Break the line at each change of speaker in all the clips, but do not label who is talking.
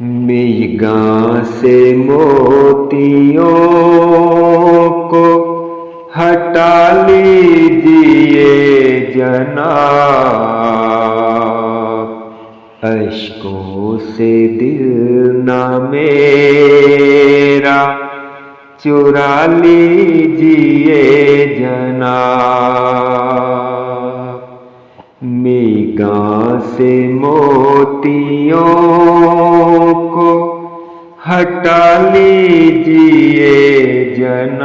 میگاں سے موتیوں کو ہٹا لیجیے جناب، اشکوں سے دل نہ میرا چرا لیجیے جناب، میگاں سے موتیوں کو ہٹا لیجیے جناب،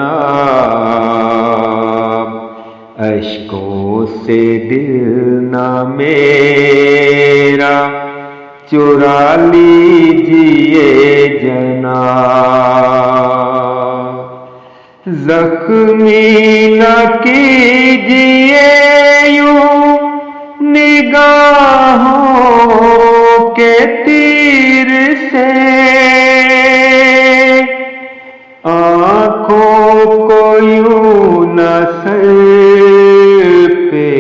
اشکوں سے دل نہ میرا چرا لیجیے جناب، زخمی نہ کیجیے یوں نگاہوں کے تیر سے، آنکھوں کو یوں نہ سر پہ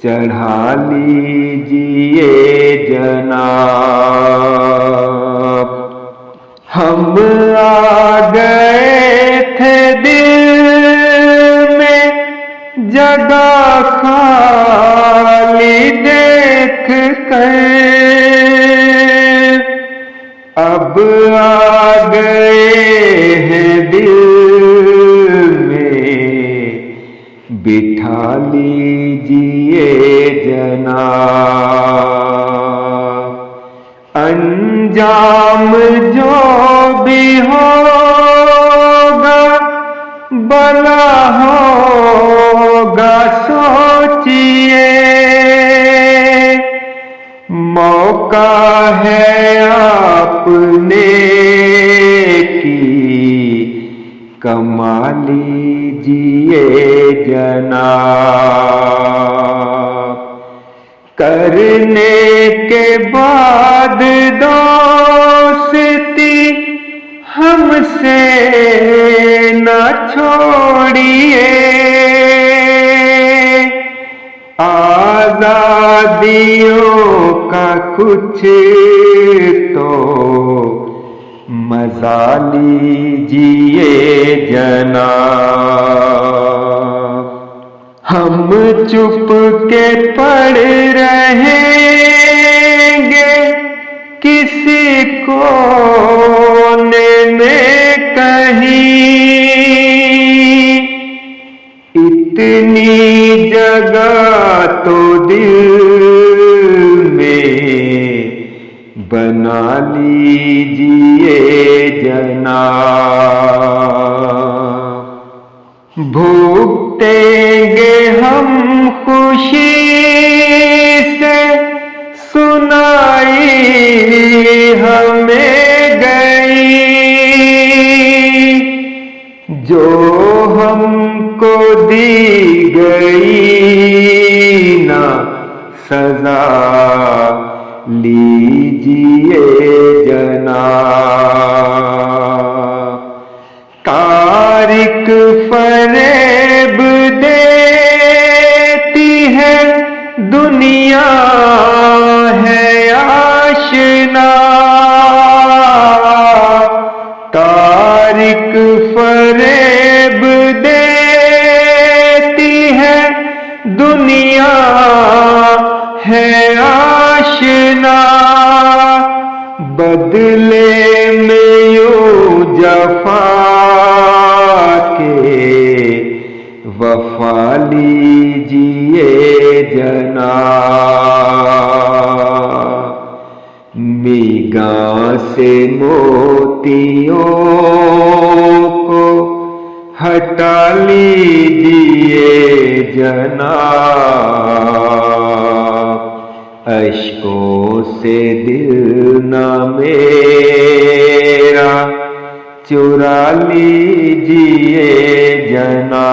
چڑھا لیجیے جناب، ہم آ گئے تھے دل میں جگہ خالی دیکھ کر، اب آ گئے ہیں دل میں بٹھا لیجیے جناب، انجام جو بھی ہوگا بھلا ہوگا سوچیے، موقع ہے آپ نے کی کما لیجیے جناب، کرنے کے بعد دوستی ہم سے نہ چھوڑیے، آزادیوں کا کچھ تو مزہ لیجیے جناب، ہم چپ کے پڑ رہیں گے کسی کونے میں کہیں، اتنی جگہ تو دل میں بنا لیجیے جناب، بھوگتیں گے ہم خوشی سے سنائی ہمیں گئی، جو ہم کو دی گئی نا سزا لیجیے جناب، تاریک فریب دیتی ہے دنیا ہے آشنا، تاریک فریب دیتی ہے دنیا ہے آشنا، بدلے میں یوں جفا کے وفا لیجیے جناب، میگاں سے موتیوں کو ہٹا لیجیے جناب، اشکوں سے دل نہ میرا چرا لیجیے جناب۔